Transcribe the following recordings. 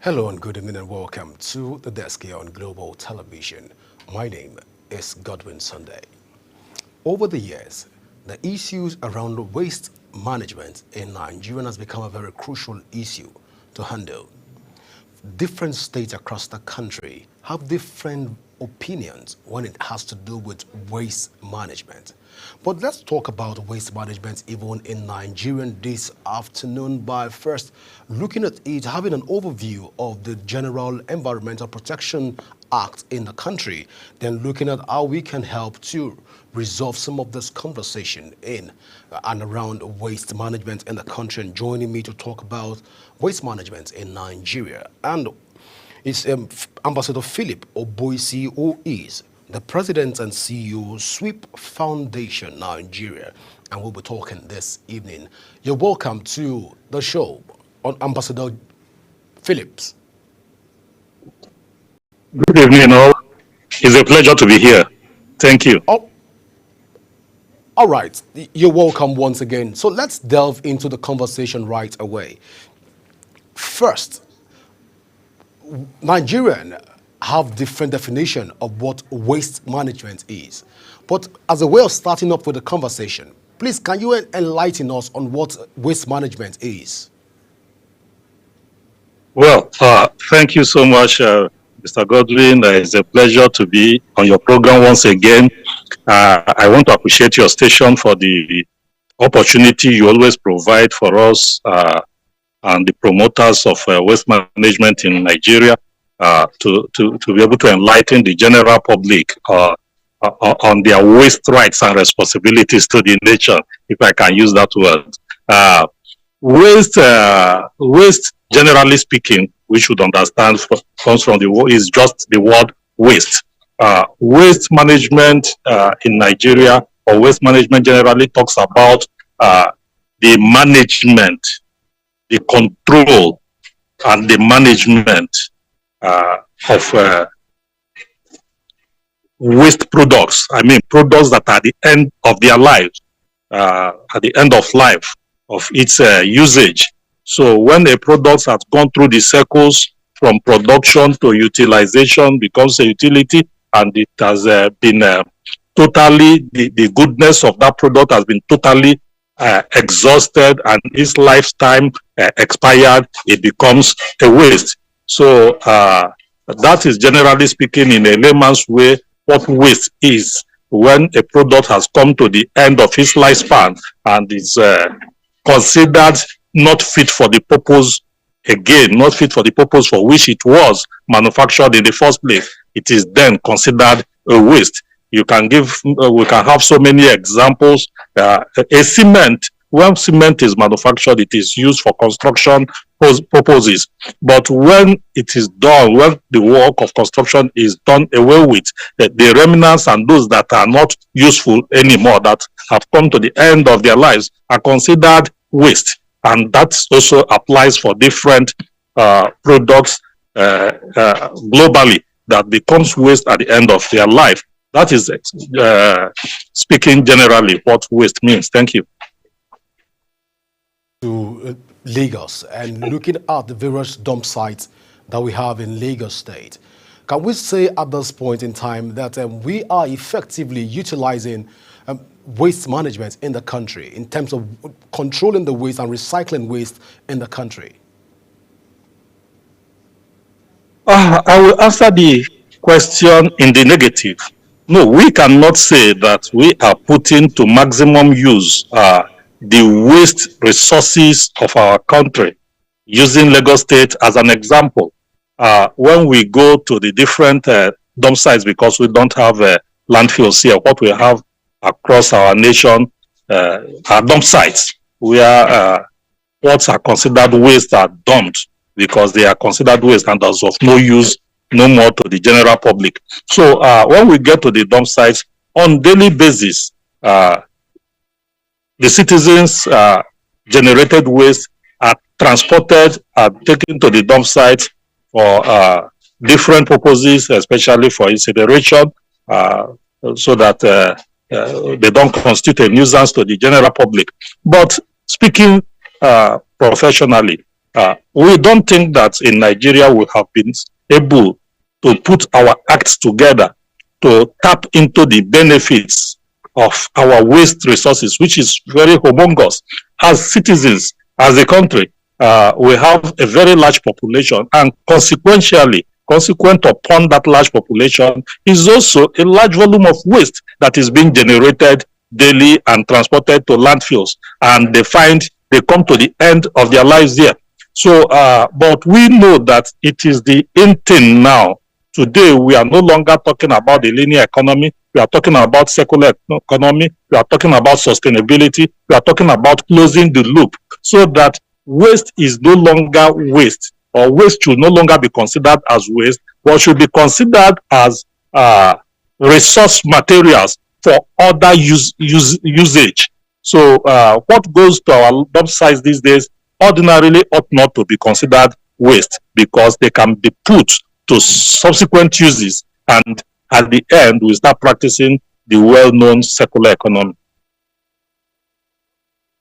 Hello and good evening and welcome to the desk here on Global Television. My name is Godwin Sunday. Over the years, the issues around waste management in Nigeria has become a very crucial issue to handle. Different states across the country have different opinions when it has to do with waste management. But let's talk about waste management even in Nigeria this afternoon by first looking at it, having an overview of the General Environmental Protection Act in the country, then looking at how we can help to resolve some of this conversation in and around waste management in the country. And joining me to talk about waste management in Nigeria and it's Ambassador Philip Oboisi, who is the President and CEO Sweep Foundation Nigeria, and we'll be talking this evening. You're welcome to the show, on Ambassador Phillips. Good evening, all. It's a pleasure to be here. Thank you. Oh, all right, you're welcome once again. So let's delve into the conversation right away. First, Nigerian have different definition of what waste management is. But as a way of starting up with the conversation, please can you enlighten us on what waste management is? Well, thank you so much, Mr. Godwin. It's a pleasure to be on your program once again. I want to appreciate your station for the opportunity you always provide for us and the promoters of waste management in Nigeria to be able to enlighten the general public on their waste rights and responsibilities to the nation, if I can use that word. Waste, generally speaking, we should understand comes from is just the word waste. Waste management in Nigeria, or waste management generally, talks about the management, the control, and the management of waste products. I mean, products that are at the end of their lives, at the end of life of its usage. So when a product has gone through the circles from production to utilization, becomes a utility, and it has been totally, the goodness of that product has been totally exhausted and its lifetime expired, it becomes a waste. So that is, generally speaking, in a layman's way, what waste is when a product has come to the end of its lifespan and is considered not fit for the purpose, again, not fit for the purpose for which it was manufactured in the first place. It is then considered a waste. You can give, we can have so many examples. A cement, when cement is manufactured, it is used for construction purposes. But when it is done, when the work of construction is done away with, the remnants and those that are not useful anymore, that have come to the end of their lives, are considered waste. And that also applies for different products globally that becomes waste at the end of their life. That is speaking generally what waste means. Thank you. To Lagos and looking at the various dump sites that we have in Lagos State, can we say at this point in time that we are effectively utilizing waste management in the country in terms of controlling the waste and recycling waste in the country? I will answer the question in the negative. No, we cannot say that we are putting to maximum use the waste resources of our country, using Lagos State as an example. When we go to the different dump sites, because we don't have landfills here, what we have across our nation are dump sites where what are considered waste are dumped because they are considered waste and as of no use no more to the general public. So when we get to the dump sites on daily basis, the citizens generated waste are transported, are taken to the dump sites for different purposes, especially for incineration, so that they don't constitute a nuisance to the general public. But speaking professionally, We don't think that in Nigeria we have been able to put our acts together to tap into the benefits of our waste resources, which is very humongous. As citizens, as a country, we have a very large population, and consequent upon that large population is also a large volume of waste that is being generated daily and transported to landfills, and they come to the end of their lives there. So, but we know that it is the in thing now. Today, we are no longer talking about the linear economy. We are talking about circular economy. We are talking about sustainability. We are talking about closing the loop so that waste is no longer waste, or waste should no longer be considered as waste, but should be considered as resource materials for other usage. So what goes to our dump sites these days ordinarily ought not to be considered waste, because they can be put to subsequent uses, and at the end we start practicing the well-known circular economy.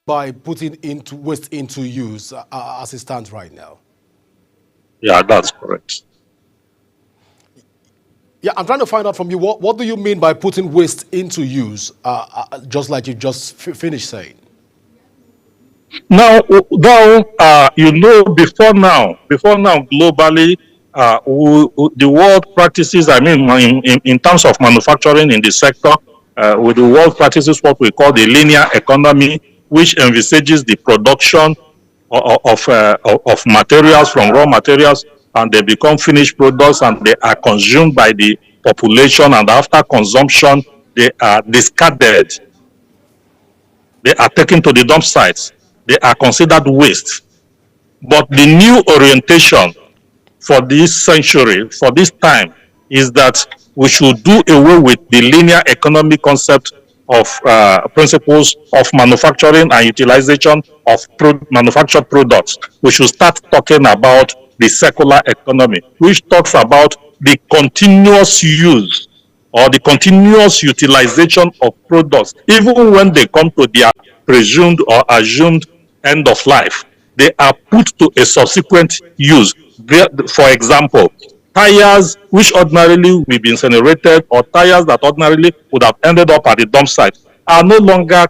By putting waste into use as it stands right now. Yeah, that's correct. Yeah, I'm trying to find out from you, what do you mean by putting waste into use, just like you just finished saying? Now, you know, before now, globally, the world practices, I mean, in terms of manufacturing in the sector, with the world practices what we call the linear economy, which envisages the production of materials from raw materials, and they become finished products, and they are consumed by the population, and after consumption, they are discarded. They are taken to the dump sites. They are considered waste. But the new orientation for this century, for this time, is that we should do away with the linear economy concept of principles of manufacturing and utilization of manufactured products. We should start talking about the circular economy, which talks about the continuous use or the continuous utilization of products, even when they come to their presumed or assumed end of life. They are put to a subsequent use. For example, tires which ordinarily will be incinerated, or tires that ordinarily would have ended up at the dump site, are no longer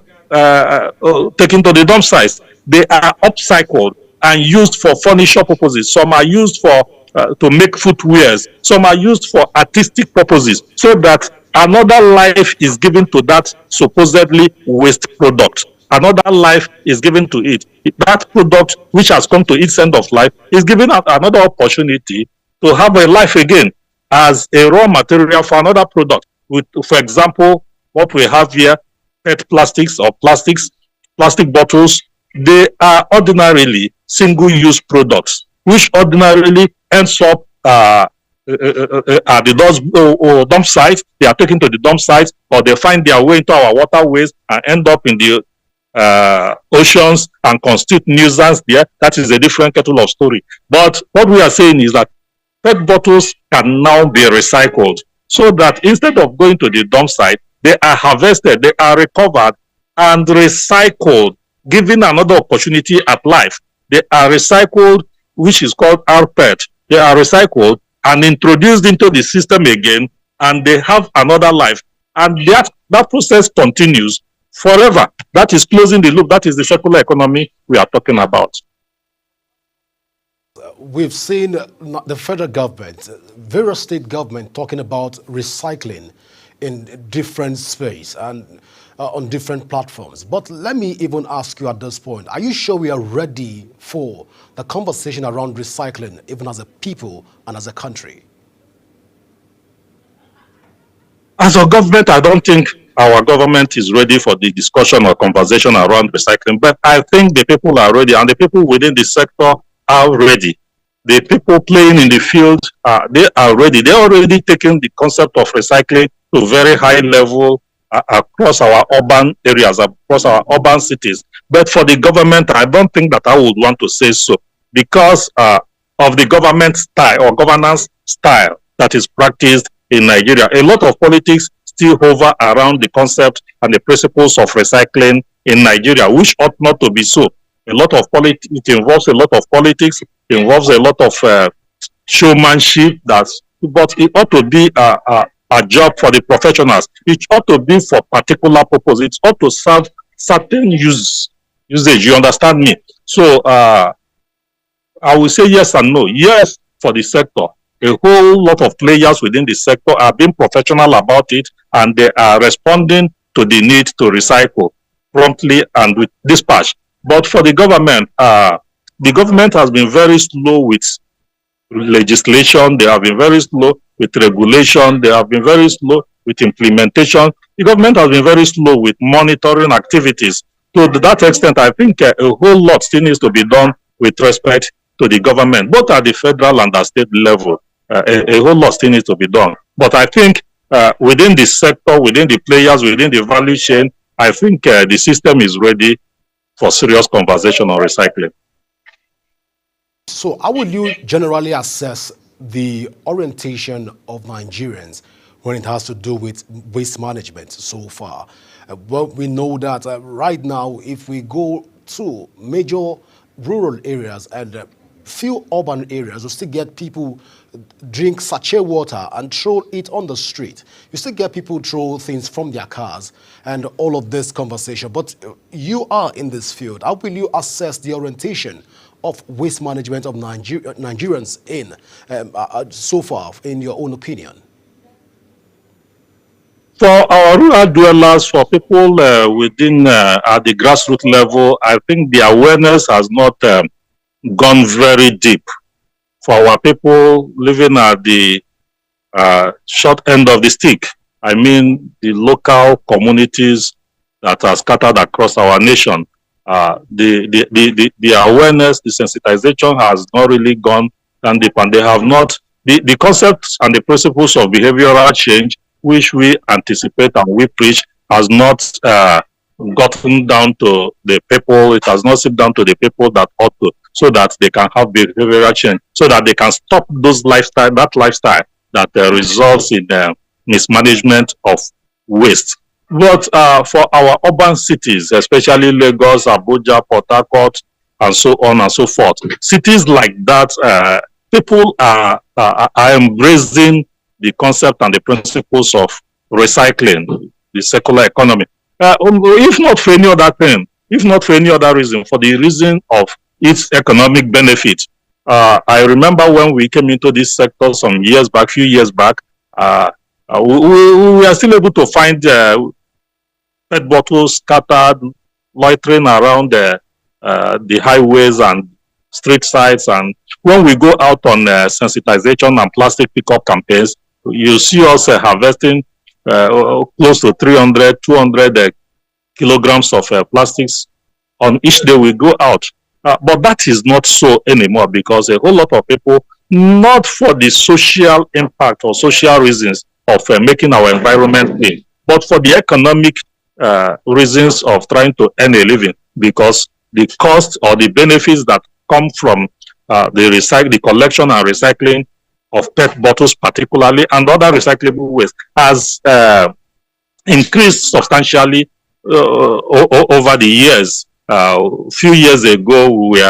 taken to the dump sites. They are upcycled and used for furniture purposes. Some are used for to make footwears. Some are used for artistic purposes, so that another life is given to that supposedly waste product. Another life is given to it. That product which has come to its end of life is given another opportunity to have a life again as a raw material for another product. For example, what we have here, PET plastics or plastic bottles, they are ordinarily single-use products, which ordinarily ends up at the dump sites. They are taken to the dump sites, or they find their way into our waterways and end up in the oceans and constitute nuisance there. That is a different kettle of story. But what we are saying is that PET bottles can now be recycled, so that instead of going to the dump site, they are harvested, they are recovered and recycled, given another opportunity at life. They are recycled, which is called rPET. They are recycled and introduced into the system again, and they have another life. And that process continues forever. That is closing the loop. That is the circular economy we are talking about. We've seen the federal government, various state governments talking about recycling in different space and on different platforms. But let me even ask you at this point, are you sure we are ready for the conversation around recycling, even as a people and as a country? As a government, I don't think our government is ready for the discussion or conversation around recycling, but I think the people are ready, and the people within the sector are ready. The people playing in the field, they are ready. They're already taking the concept of recycling to very high level across our urban areas, across our urban cities. But for the government, I don't think that I would want to say so, because of the government style or governance style that is practiced in Nigeria. A lot of politics still hover around the concept and the principles of recycling in Nigeria, which ought not to be so. a lot of politics. It involves a lot of politics. It involves a lot of showmanship. But it ought to be a job for the professionals. It ought to be for particular purpose. It ought to serve certain usage. You understand me? So I will say yes and no. Yes, for the sector. A whole lot of players within the sector are being professional about it, and they are responding to the need to recycle promptly and with dispatch. But for the government has been very slow with legislation. They have been very slow with regulation. They have been very slow with implementation. The government has been very slow with monitoring activities. To that extent, I think a whole lot still needs to be done with respect to the government, both at the federal and the state level. A whole lot still needs to be done. But I think within the sector, within the players, within the value chain, I think the system is ready for serious conversation on recycling. So how would you generally assess the orientation of Nigerians when it has to do with waste management so far? Well, we know that right now, if we go to major rural areas and few urban areas, you still get people drink sachet water and throw it on the street. You still get people throw things from their cars and all of this conversation. But you are in this field. How will you assess the orientation of waste management of Nigerians in so far, in your own opinion? For our rural dwellers, for people within at the grassroots level, I think the awareness has not gone very deep. For our people living at the short end of the stick, I mean the local communities that are scattered across our nation, the awareness, the sensitization has not really gone down deep, and they have not, the concepts and the principles of behavioral change which we anticipate and we preach has not gotten down to the people. It has not slipped down to the people that ought to, so that they can have behavioral change, so that they can stop that lifestyle that results in mismanagement of waste. But for our urban cities, especially Lagos, Abuja, Port Harcourt, and so on and so forth, cities like that, people are embracing the concept and the principles of recycling, the circular economy. If not for any other thing, if not for any other reason, for the reason of its economic benefit. I remember when we came into this sector some years back, few years back, we are still able to find PET bottles scattered, loitering around the highways and street sides. And when we go out on sensitization and plastic pickup campaigns, you see us harvesting close to 300, 200 kilograms of plastics on each day we go out. But that is not so anymore, because a whole lot of people, not for the social impact or social reasons of making our environment clean, but for the economic reasons of trying to earn a living, because the cost or the benefits that come from the collection and recycling of PET bottles particularly, and other recyclable waste has increased substantially over the years. A few years ago, we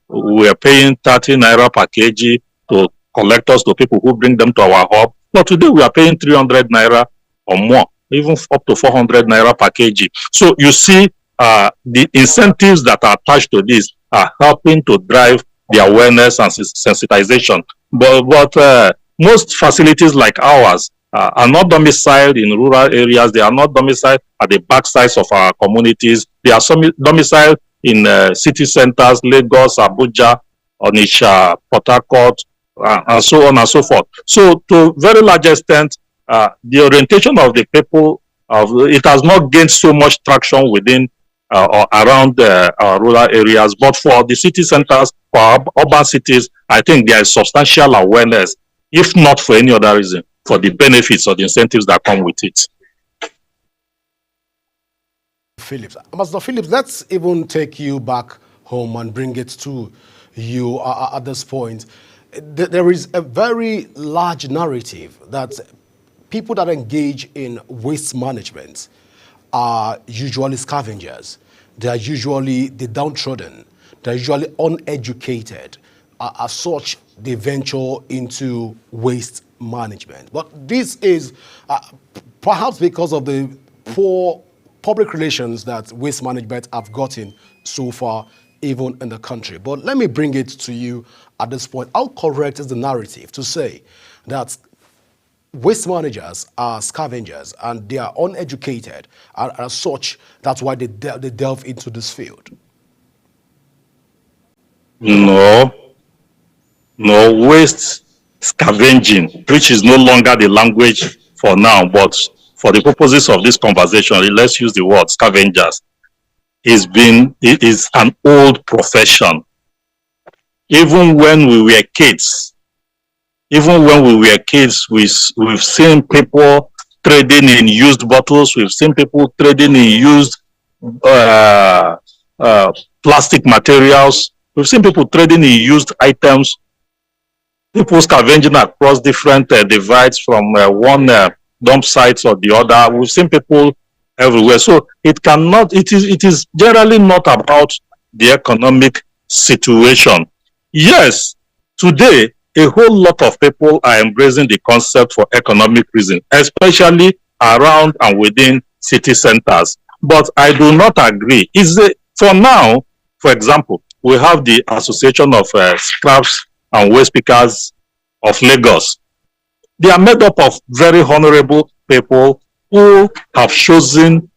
were paying 30 naira per kg to collectors, to people who bring them to our hub. But today we are paying 300 naira or more, even up to 400 naira per kg. So you see, the incentives that are attached to this are helping to drive the awareness and sensitization. But most facilities like ours are not domiciled in rural areas. They are not domiciled at the backsides of our communities. They are domiciled in city centers, Lagos, Abuja, Onitsha, Port Harcourt, and so on and so forth. So to a very large extent, the orientation of the people, it has not gained so much traction within or around our rural areas. But for the city centers, for our urban cities, I think there is substantial awareness, if not for any other reason, for the benefits or the incentives that come with it. Phillips. Ambassador Phillips, let's even take you back home and bring it to you at this point. There is a very large narrative that people that engage in waste management are usually scavengers. They are usually the downtrodden. they're usually uneducated. As such, they venture into waste management. But this is perhaps because of the poor public relations that waste management have gotten so far, even in the country. But let me bring it to you at this point. How correct is the narrative to say that waste managers are scavengers and they are uneducated, and as such, that's why they delve into this field? No, no, waste scavenging, which is no longer the language for now, but for the purposes of this conversation, let's use the word scavengers. It is an old profession. Even when we were kids, we've seen people trading in used bottles. We've seen people trading in used plastic materials. We've seen people trading in used items. People scavenging across different divides from one dump sites or the other. We've seen people everywhere. So it is generally not about the economic situation. Yes, today, a whole lot of people are embracing the concept for economic reasons, especially around and within city centers. But I do not agree. For now, for example, we have the Association of Scraps and Waste Pickers of Lagos. They are made up of very honorable people who have chosen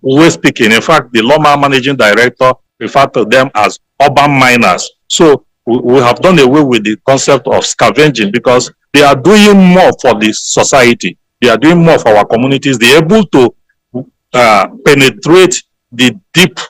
waste picking. In fact, the Loma managing director referred to them as urban miners. So we have done away with the concept of scavenging because they are doing more for the society. They are doing more for our communities. They are able to penetrate the deep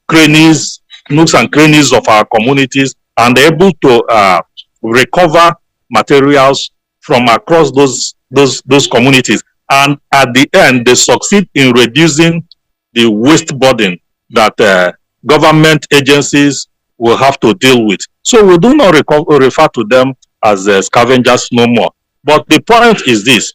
crannies, nooks and crannies of our communities, and they're able to recover materials from across those communities. And at the end, they succeed in reducing the waste burden that government agencies will have to deal with. So we do not refer to them as scavengers no more. But the point is this: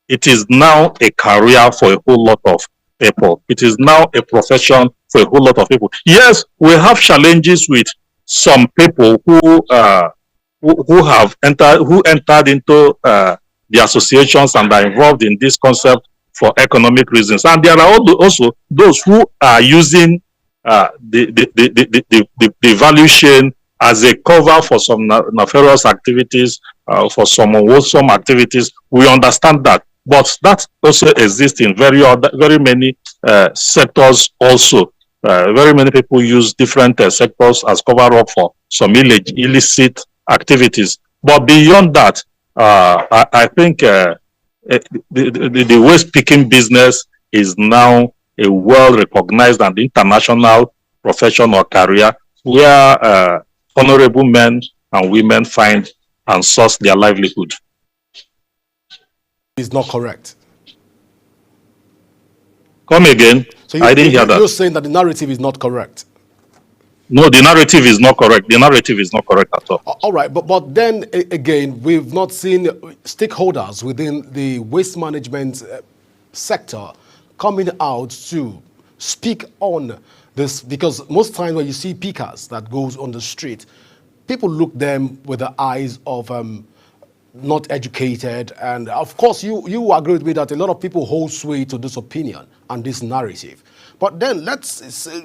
it is now a career for a whole lot of people. It is now a profession for a whole lot of people. Yes, we have challenges with some people who entered into the associations and are involved in this concept for economic reasons. And there are also those who are using the value chain as a cover for some nefarious activities, for some unwholesome activities. We understand that, but that also exists in very many sectors also. Very many people use different sectors as cover up for some illicit activities. But beyond that, I think the waste picking business is now a well-recognized and international profession or career where honorable men and women find and source their livelihood. Is not correct. Come again. So I didn't hear that. You're saying that the narrative is not correct. No, the narrative is not correct. The narrative is not correct at all. All right, but then again, we've not seen stakeholders within the waste management sector coming out to speak on this, because most times when you see pickers that goes on the street, people look them with the eyes of not educated, and of course you agree with me that a lot of people hold sway to this opinion and this narrative. But then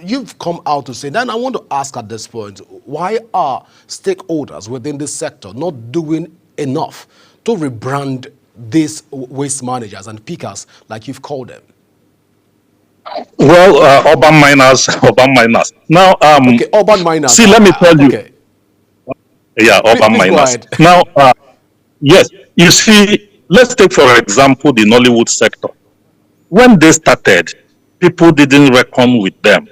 you've come out to say, then I want to ask at this point, why are stakeholders within this sector not doing enough to rebrand these waste managers and pickers, like you've called them? Well, urban miners. Now, okay, urban miners. See, let me tell you. Okay. Yeah, urban miners. Now, yes, you see, let's take, for example, the Nollywood sector. When they started, people didn't reckon with them.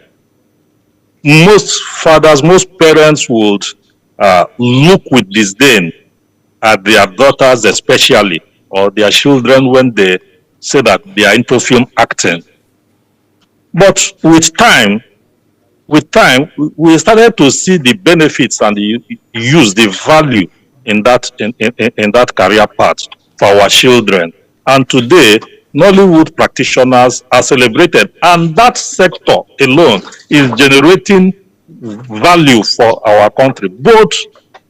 Most fathers, most parents would look with disdain at their daughters especially, or their children when they say that they are into film acting. But with time, we started to see the benefits and the use, the value in that career path for our children. And today, Nollywood practitioners are celebrated, and that sector alone is generating value for our country, both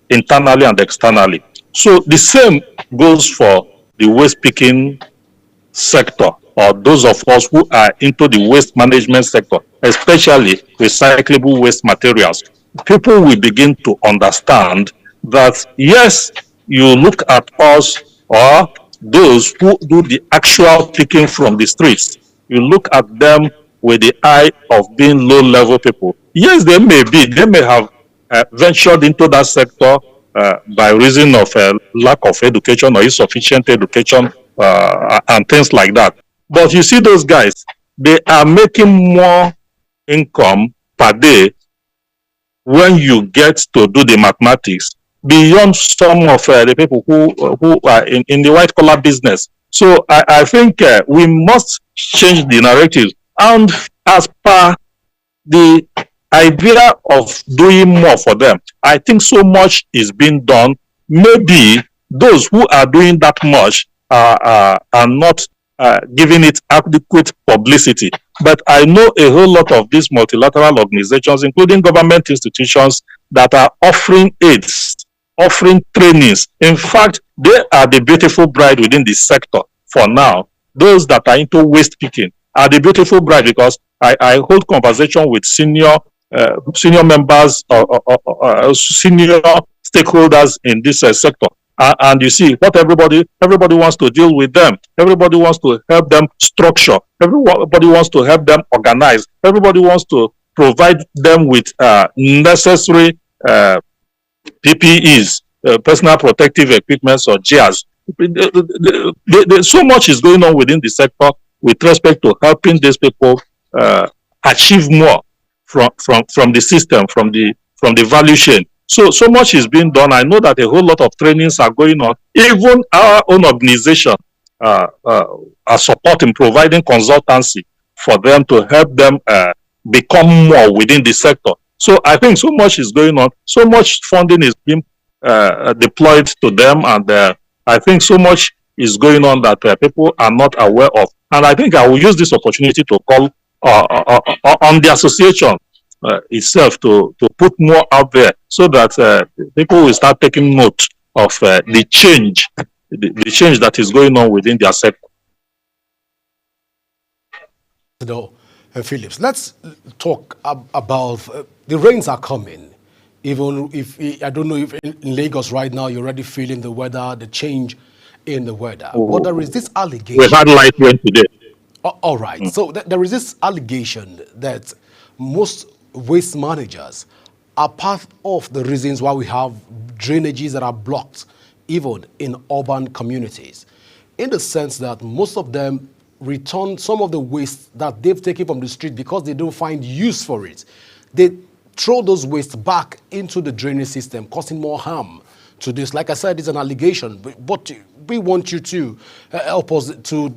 internally and externally. So the same goes for the waste picking sector, or those of us who are into the waste management sector, especially recyclable waste materials. People will begin to understand that, yes, you look at us or those who do the actual picking from the streets, you look at them with the eye of being low level people. Yes, they may have ventured into that sector by reason of lack of education or insufficient education and things like that. But you see those guys, they are making more income per day when you get to do the mathematics beyond some of the people who are in the white collar business. So I think we must change the narrative. And as per the idea of doing more for them, I think so much is being done. Maybe those who are doing that much are not giving it adequate publicity. But I know a whole lot of these multilateral organizations, including government institutions, that are offering aids, offering trainings. In fact, they are the beautiful bride within the sector for now. Those that are into waste picking are the beautiful bride, because I hold conversation with senior members or senior stakeholders in this sector. And you see what everybody wants to deal with them. Everybody wants to help them structure. Everybody wants to help them organize. Everybody wants to provide them with necessary PPEs, personal protective equipment, or GEAs. So much is going on within the sector with respect to helping these people achieve more from the system, from the value chain. So much is being done. I know that a whole lot of trainings are going on. Even our own organization are supporting, providing consultancy for them to help them become more within the sector. So I think so much is going on. So much funding is being deployed to them, and I think so much is going on that people are not aware of. And I think I will use this opportunity to call on the association itself to put more out there, so that people will start taking note of the change that is going on within their sector. Phillips, let's talk about the rains are coming. Even if, I don't know if in Lagos right now you're already feeling the weather, the change in the weather. But there is this allegation. We had light rain today. All right. So there is this allegation that most waste managers are part of the reasons why we have drainages that are blocked, even in urban communities, in the sense that most of them return some of the waste that they've taken from the street because they don't find use for it. They throw those waste back into the drainage system, causing more harm to this. Like I said, it's an allegation, but we want you to help us to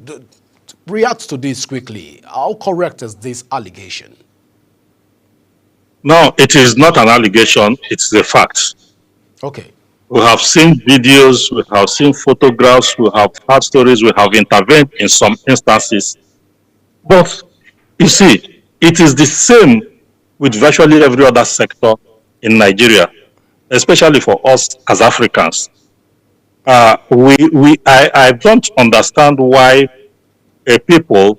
react to this quickly. How correct is this allegation? No, it is not an allegation, it's a fact. Okay. We have seen videos, we have seen photographs, we have heard stories, we have intervened in some instances. But you see, it is the same with virtually every other sector in Nigeria, especially for us as Africans. I don't understand why a people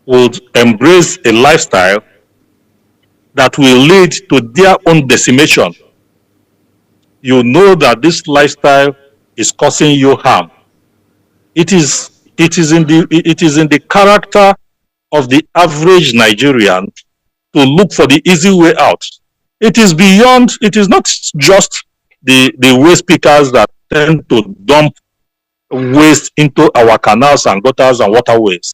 would embrace a lifestyle that will lead to their own decimation. You know that this lifestyle is causing you harm. It is in the character of the average Nigerian to look for the easy way out. It is not just the waste pickers that tend to dump waste into our canals and gutters and waterways.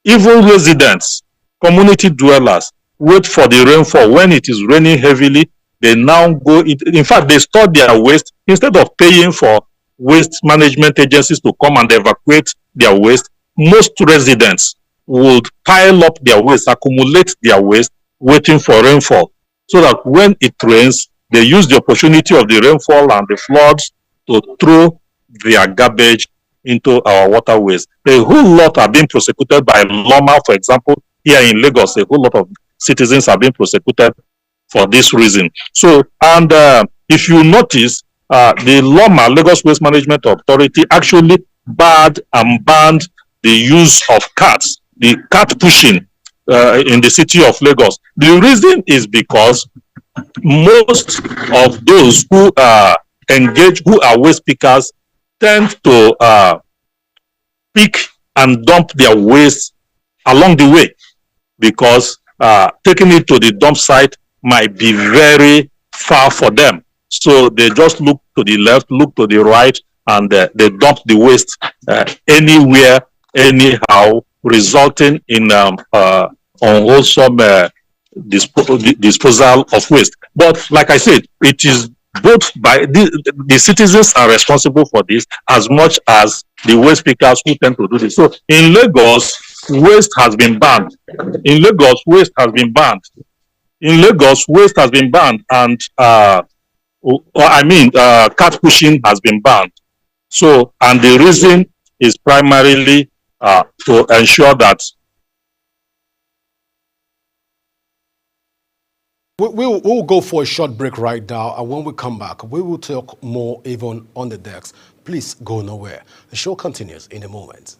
Even residents, community dwellers, wait for the rainfall. When it is raining heavily, they now go, in fact, they store their waste. Instead of paying for waste management agencies to come and evacuate their waste, most residents would pile up their waste, accumulate their waste, waiting for rainfall. So that when it rains, they use the opportunity of the rainfall and the floods to throw their garbage into our waterways. A whole lot are being prosecuted by Loma, for example. Here in Lagos, a whole lot of citizens are being prosecuted for this reason. So, and if you notice, the LOMA, Lagos Waste Management Authority, actually banned the use of cats, the cat pushing in the city of Lagos. The reason is because most of those who engage, who are waste pickers, tend to pick and dump their waste along the way, because taking it to the dump site might be very far for them. So they just look to the left, look to the right, and they dump the waste anywhere, anyhow, resulting in unwholesome disposal of waste. But like I said, it is both by the citizens are responsible for this as much as the waste pickers who tend to do this. So in Lagos, waste has been banned. In Lagos, waste has been banned. In Lagos, waste has been banned, and cat pushing has been banned. So, and the reason is primarily to ensure that we'll go for a short break right now, and when we come back, we will talk more even on the decks. Please go nowhere. The show continues in a moment.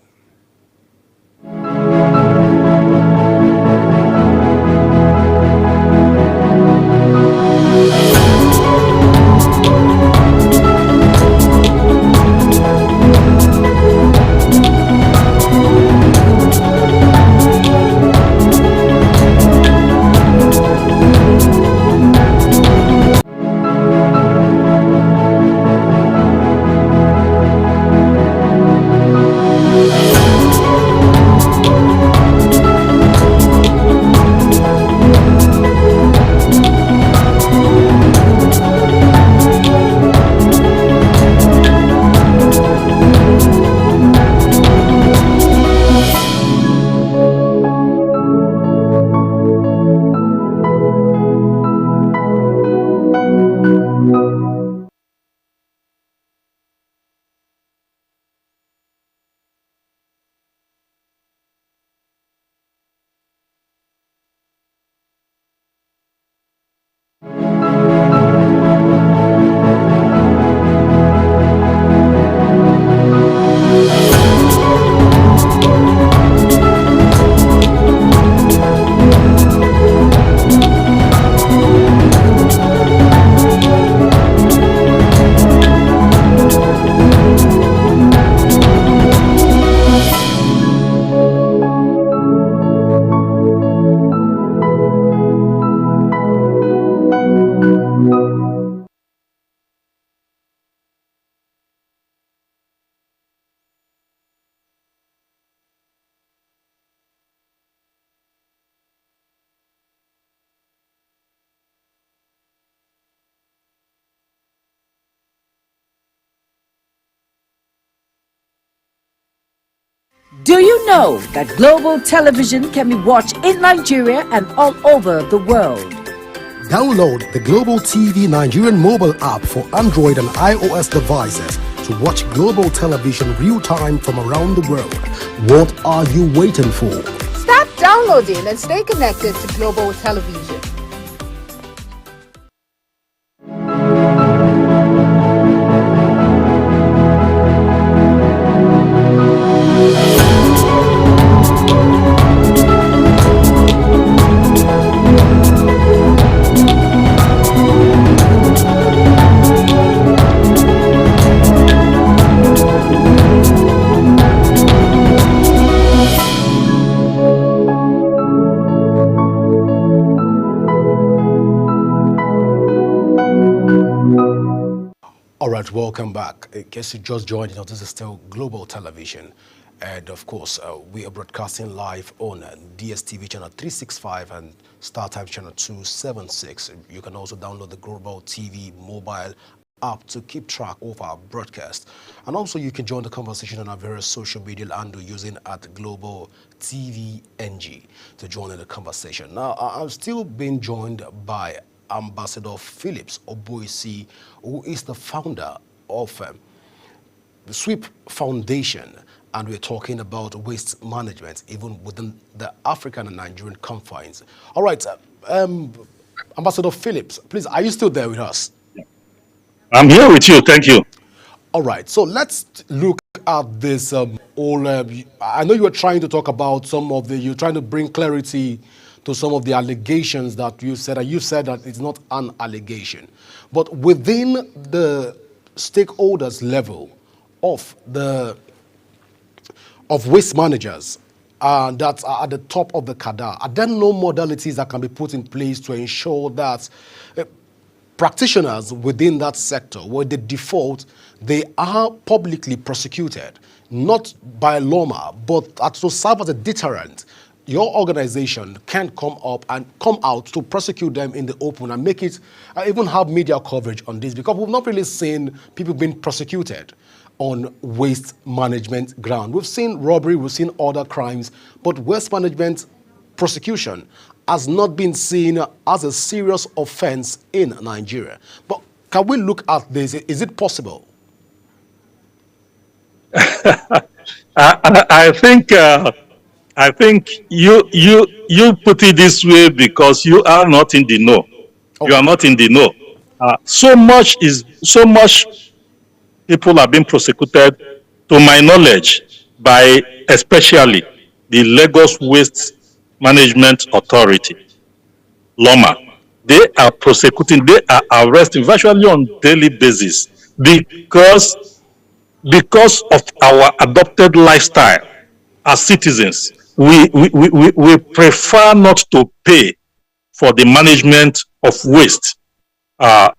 Do you know that global television can be watched in Nigeria and all over the world? Download the Global TV Nigerian mobile app for Android and iOS devices to watch global television real-time from around the world. What are you waiting for? Start downloading and stay connected to global television. Welcome back. In case you just joined us, this is still Global Television. And of course, we are broadcasting live on DSTV channel 365 and StarTimes channel 276. You can also download the Global TV mobile app to keep track of our broadcast. And also you can join the conversation on our various social media handle using at Global TV NG to join in the conversation. Now, I'm still being joined by Ambassador Phillips Oboisi, who is the founder of the SWEEP Foundation, and we're talking about waste management even within the African and Nigerian confines. All right, Ambassador Phillips, please, are you still there with us? I'm here with you. Thank you. All right, so let's look at this whole. I know you were trying to talk about you're trying to bring clarity to some of the allegations that you said, and you said that it's not an allegation. But within the stakeholders level of waste managers that are at the top of the cadre, are there no modalities that can be put in place to ensure that practitioners within that sector, where the default, they are publicly prosecuted, not by LOMA, but to serve as a deterrent? Your organization can come out to prosecute them in the open and make it, even have media coverage on this, because we've not really seen people being prosecuted on waste management ground. We've seen robbery, we've seen other crimes, but waste management prosecution has not been seen as a serious offense in Nigeria. But can we look at this? Is it possible? I think you put it this way because you are not in the know. Okay. You are not in the know. So much people are being prosecuted, to my knowledge, by especially the Lagos Waste Management Authority, LOMA. They are prosecuting, they are arresting virtually on daily basis because of our adopted lifestyle as citizens. We prefer not to pay for the management of waste.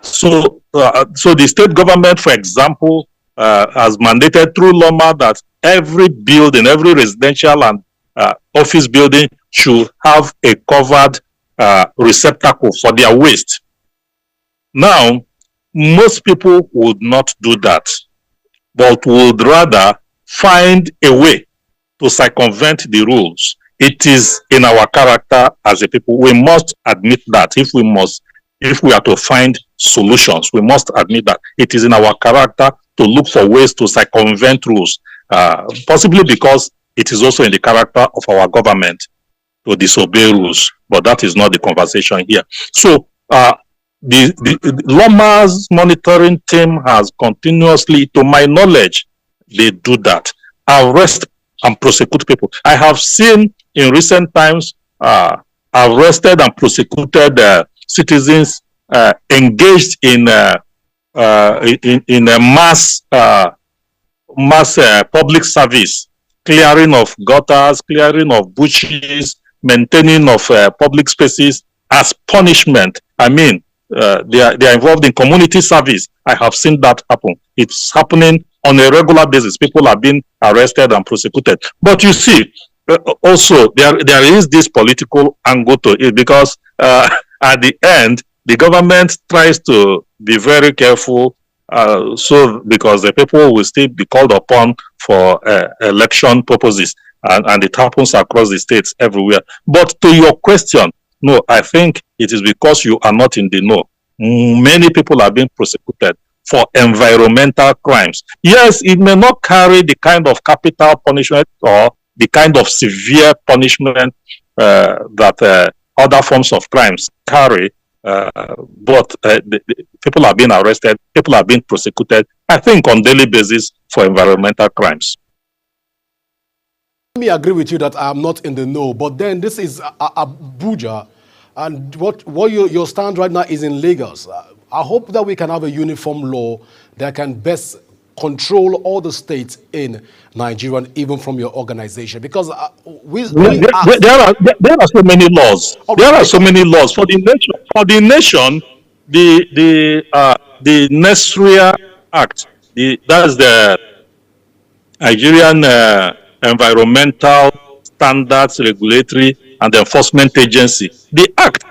So the state government, for example, has mandated through LOMA that every building, every residential and office building should have a covered receptacle for their waste. Now, most people would not do that, but would rather find a way to circumvent the rules. It is in our character as a people. We must admit that if we are to find solutions, we must admit that it is in our character to look for ways to circumvent rules, possibly because it is also in the character of our government to disobey rules, but that is not the conversation here. So the LOMA's monitoring team has continuously, to my knowledge, they do that, arrest and prosecute people. I have seen in recent times arrested and prosecuted citizens engaged in a mass public service, clearing of gutters, clearing of bushes, maintaining of public spaces as punishment. I mean, they are involved in community service. I have seen that happen. It's happening on a regular basis. People are being arrested and prosecuted. But you see, also there is this political angle to it, because at the end, the government tries to be very careful, because the people will still be called upon for election purposes, and it happens across the states everywhere. But to your question, no, I think it is because you are not in the know. Many people are being prosecuted for environmental crimes. Yes, it may not carry the kind of capital punishment or the kind of severe punishment that other forms of crimes carry, but people are being arrested, people are being prosecuted, I think, on daily basis for environmental crimes. Let me agree with you that I am not in the know, but then this is Abuja, and what your stand right now is in Lagos. I hope that we can have a uniform law that can best control all the states in Nigeria, and even from your organization, because there are so many laws. Okay. There are so many laws for the nation. For the nation, the Nestria Act, that is the Nigerian Environmental Standards Regulatory and Enforcement Agency. The act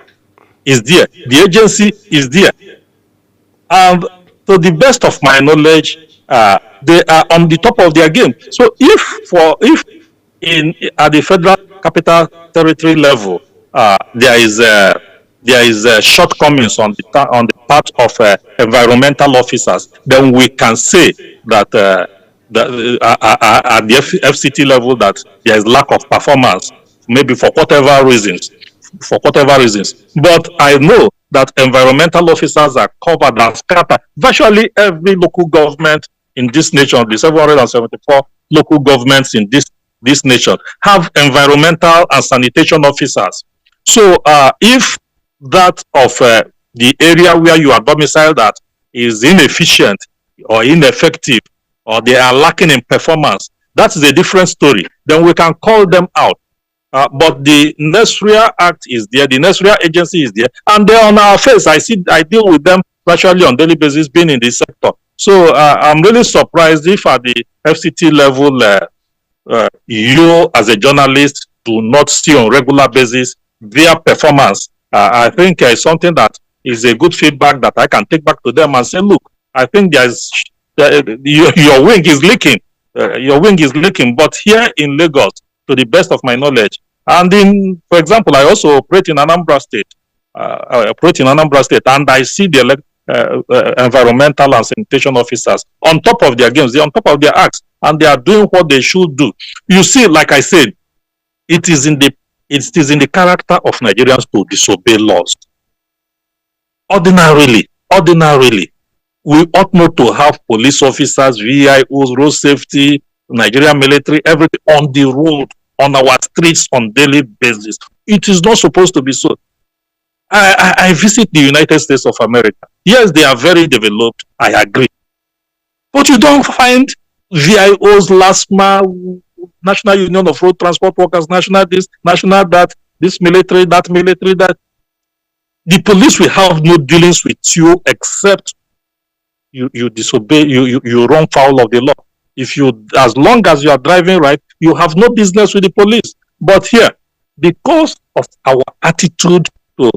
is there. The agency is there. And to the best of my knowledge, they are on the top of their game. So if at the Federal Capital Territory level, there is shortcomings on the part of environmental officers, then we can say that at the FCT level that there is lack of performance, maybe for whatever reasons. But I know that environmental officers are covered and scattered. Virtually every local government in this nation, the 774 local governments in this nation, have environmental and sanitation officers. So if that of the area where you are domiciled at is inefficient or ineffective, or they are lacking in performance, that is a different story. Then we can call them out. But the NESRIA Act is there, the NESRIA agency is there, and they're on our face. I deal with them virtually on daily basis, being in this sector. So I'm really surprised if at the FCT level, you as a journalist do not see on regular basis their performance. I think it's something that is a good feedback that I can take back to them and say, look, I think there's your wing is leaking. Your wing is leaking. But here in Lagos, to the best of my knowledge, and for example, I also operate in Anambra State. And I see the environmental and sanitation officers on top of their games, they're on top of their acts, and they are doing what they should do. You see, like I said, it is in the character of Nigerians to disobey laws. Ordinarily, we ought not to have police officers, VIOs, road safety, Nigerian military, everything on the road, on our streets on daily basis. It is not supposed to be so. I visit the United States of America. Yes, they are very developed, I agree. But you don't find VIOs, LASMA, National Union of Road Transport Workers, national this, national that, this military, that military, that. The police will have no dealings with you except you disobey, you run foul of the law. As long as you are driving right, you have no business with the police. But here, because of our attitude to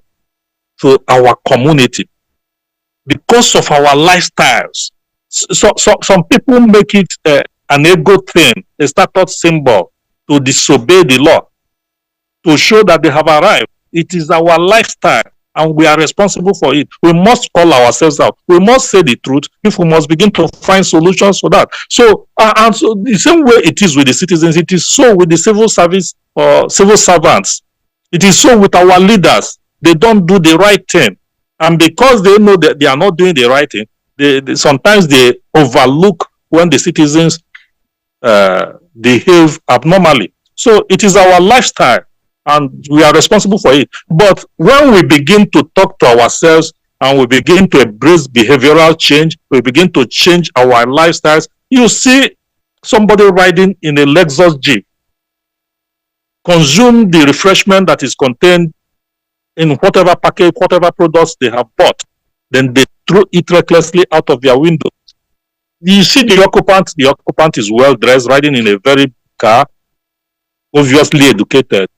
our community, because of our lifestyles, so some people make it an ego thing, a status symbol to disobey the law, to show that they have arrived. It is our lifestyle, and we are responsible for it. We must call ourselves out. We must say the truth if we must begin to find solutions for that. So, and so the same way it is with the citizens, it is so with the civil service or civil servants. It is so with our leaders. They don't do the right thing. And because they know that they are not doing the right thing, sometimes they overlook when the citizens behave abnormally. So it is our lifestyle, and we are responsible for it. But when we begin to talk to ourselves and we begin to embrace behavioral change, we begin to change our lifestyles, you see somebody riding in a Lexus Jeep, consume the refreshment that is contained in whatever package, whatever products they have bought, then they throw it recklessly out of their window. You see the occupant is well dressed, riding in a very car, obviously educated.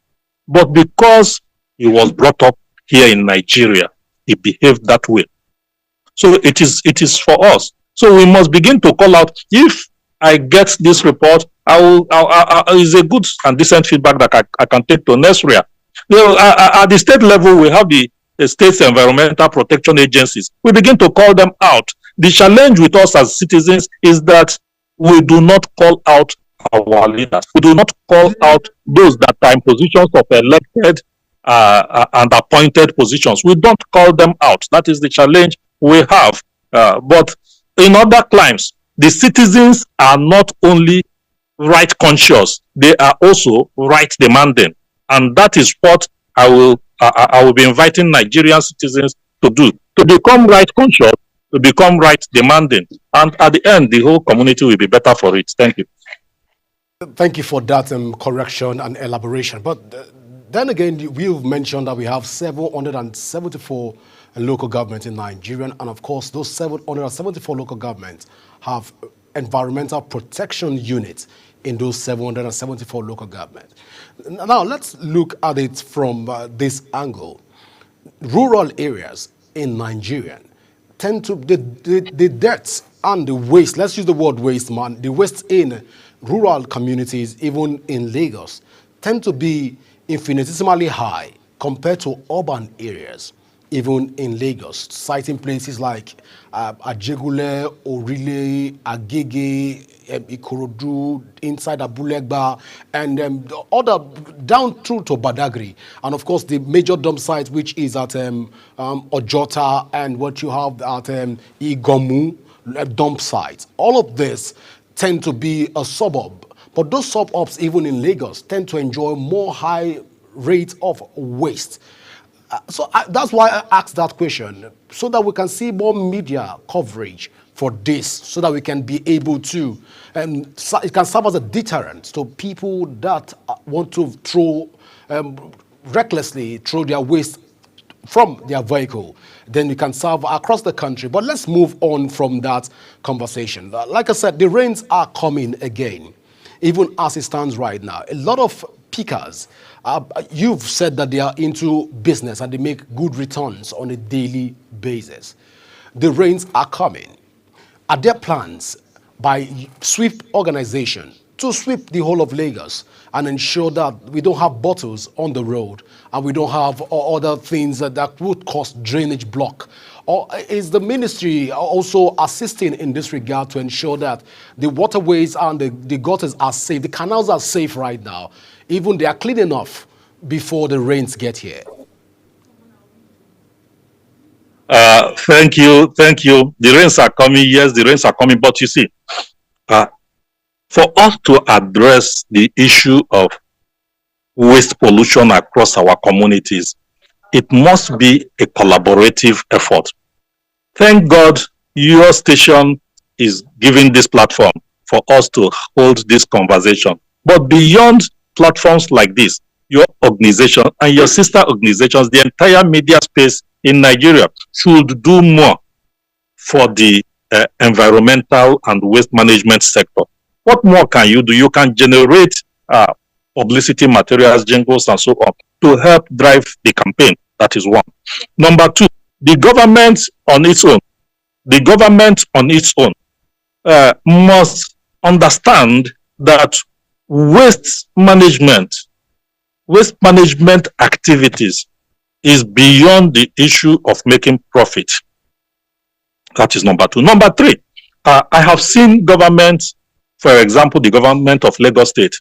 But because he was brought up here in Nigeria, he behaved that way. So it is for us. So we must begin to call out. If I get this report, it's a good and decent feedback that I can take to NESRIA. You know, at the state level, we have the state's environmental protection agencies. We begin to call them out. The challenge with us as citizens is that we do not call out our leaders. We do not call out those that are in positions of elected and appointed positions. We don't call them out. That is the challenge we have. But in other climes, the citizens are not only right conscious, they are also right demanding. And that is what I will be inviting Nigerian citizens to do, to become right conscious, to become right demanding. And at the end, the whole community will be better for it. Thank you. Thank you for that correction and elaboration. But then again, we've mentioned that we have 774 local governments in Nigeria. And of course, those 774 local governments have environmental protection units in those 774 local governments. Now, let's look at it from this angle. Rural areas in Nigeria tend to, the deaths and the waste, let's use the word waste, man, the waste in rural communities, even in Lagos, tend to be infinitesimally high compared to urban areas. even in Lagos, citing places like Ajegule, Orile, Agege, Ikorodu, inside Abulegba, and the other down through to Badagry, and of course the major dump site which is at Ojota, and what you have at Igomu dump site. All of this tend to be a suburb, but those suburbs, even in Lagos, tend to enjoy more high rate of waste. That's why I asked that question, so that we can see more media coverage for this, so that we can be able to, it can serve as a deterrent to people that want to recklessly throw their waste from their vehicle. Then you can serve across the country. But let's move on from that conversation. Like I said, the rains are coming again, even as it stands right now. A lot of pickers, you've said that they are into business and they make good returns on a daily basis. The rains are coming. Are there plans by SWIFT organization to sweep the whole of Lagos and ensure that we don't have bottles on the road and we don't have other things that would cause drainage block? Or is the ministry also assisting in this regard to ensure that the waterways and the gutters are safe, the canals are safe right now, even they are clean enough before the rains get here? Thank you. The rains are coming. Yes, the rains are coming. But you see, for us to address the issue of waste pollution across our communities, it must be a collaborative effort. Thank God your station is giving this platform for us to hold this conversation. But beyond platforms like this, your organization and your sister organizations, the entire media space in Nigeria should do more for the environmental and waste management sector. What more can you do? You can generate publicity materials, jingles, and so on to help drive the campaign. That is one. Number two, the government on its own must understand that waste management activities is beyond the issue of making profit. That is number two. Number three, I have seen governments, for example, the government of Lagos State,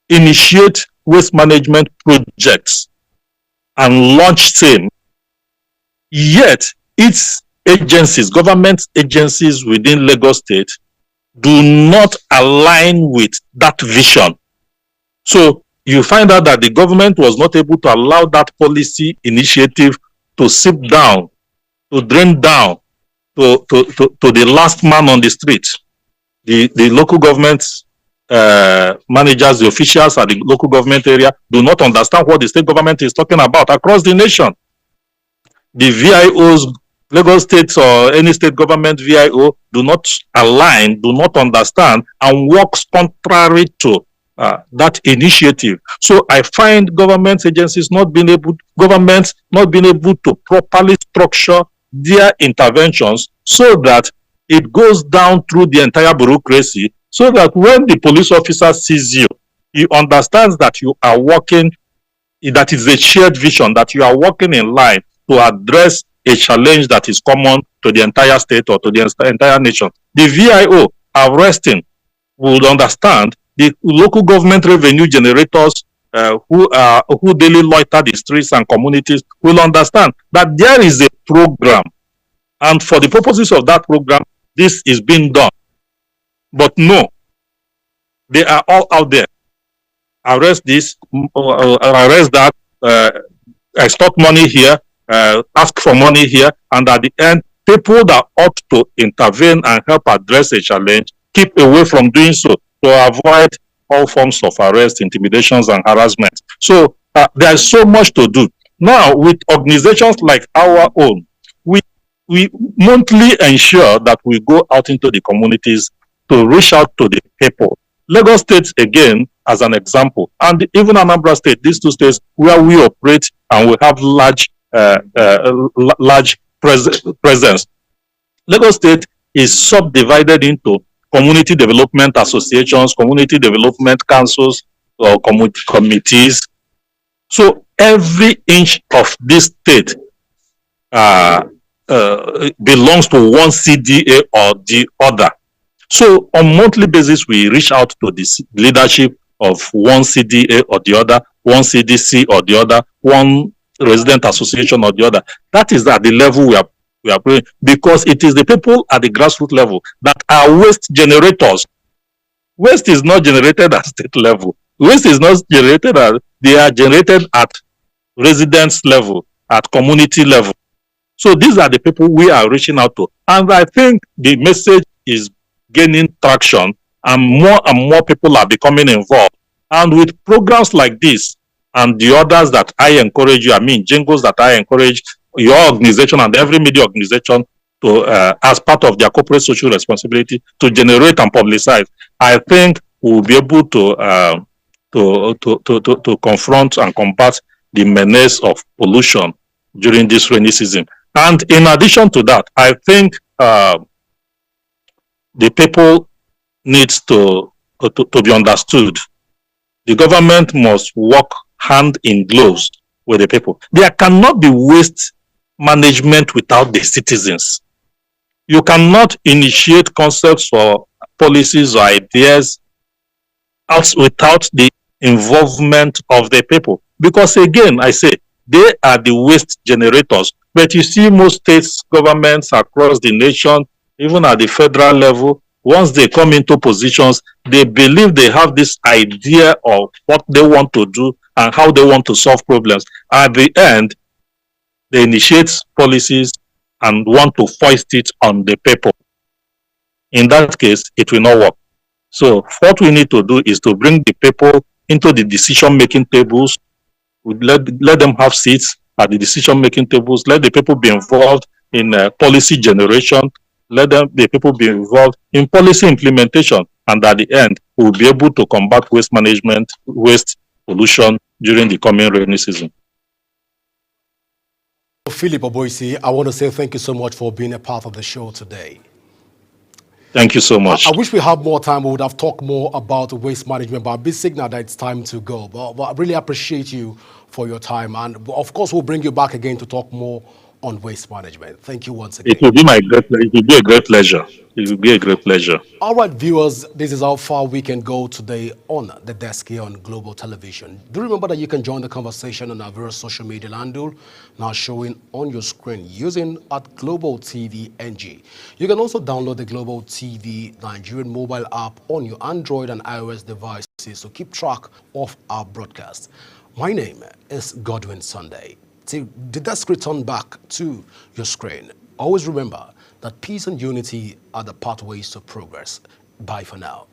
initiate waste management projects and launch same. Yet, its agencies, government agencies within Lagos State, do not align with that vision. So, you find out that the government was not able to allow that policy initiative to seep down, to drain down to the last man on the street. The local government managers, the officials at the local government area do not understand what the state government is talking about across the nation. The VIOs, Lagos State or any state government VIO, do not align, do not understand, and works contrary to that initiative. So I find government agencies not being able to properly structure their interventions so that it goes down through the entire bureaucracy, so that when the police officer sees you, he understands that you are working, that is a shared vision, that you are working in line to address a challenge that is common to the entire state or to the entire nation. The VIO are resting, would understand. The local government revenue generators who daily loiter the streets and communities will understand that there is a program, and for the purposes of that program, this is being done. But no, they are all out there. Arrest this, arrest that, extort money here, ask for money here, and at the end, people that ought to intervene and help address a challenge keep away from doing so, to avoid all forms of arrest, intimidations, and harassment. So there is so much to do. Now, with organizations like our own, we monthly ensure that we go out into the communities to reach out to the people. Lagos State, again, as an example, and even Anambra State, these two states where we operate and we have large presence. Lagos State is subdivided into community development associations, community development councils, or committees. So every inch of this state belongs to one CDA or the other. So on monthly basis, we reach out to the leadership of one CDA or the other, one CDC or the other, one resident association or the other. That is at the level we are playing, because it is the people at the grassroots level that are waste generators. Waste is not generated at state level. Waste is not generated they are generated at residence level, at community level. So these are the people we are reaching out to. And I think the message is gaining traction, and more people are becoming involved. And with programs like this and the others that I encourage you, jingles that I encourage your organization and every media organization to, as part of their corporate social responsibility, to generate and publicize, I think we'll be able to confront and combat the menace of pollution during this rainy season. And in addition to that, I think the people needs to be understood. The government must work hand in gloves with the people. There cannot be waste management without the citizens. You cannot initiate concepts or policies or ideas without the involvement of the people. Because again, I say, they are the waste generators. But you see most states, governments across the nation, even at the federal level, once they come into positions, they believe they have this idea of what they want to do and how they want to solve problems. At the end, they initiate policies and want to foist it on the people. In that case, it will not work. So what we need to do is to bring the people into the decision-making tables. Let them have seats at the decision-making tables. Let the people be involved in policy generation. Let the people be involved in policy implementation. And at the end, we'll be able to combat waste management, waste pollution during the coming rainy season. Philip Oboisi, I want to say thank you so much for being a part of the show today. Thank you so much. I wish we had more time. We would have talked more about waste management, but I've been signaled that it's time to go. But I really appreciate you for your time. And of course, we'll bring you back again to talk more on waste management. Thank you once again. It will be it will be a great pleasure. It will be a great pleasure. All right, viewers, this is how far we can go today on The Desk here on Global Television. Do remember that you can join the conversation on our various social media handle, now showing on your screen using at Global TV NG. You can also download the Global TV Nigerian mobile app on your Android and iOS devices to keep track of our broadcast. My name is Godwin Sunday. Till The Desk return back to your screen, always remember that peace and unity are the pathways to progress. Bye for now.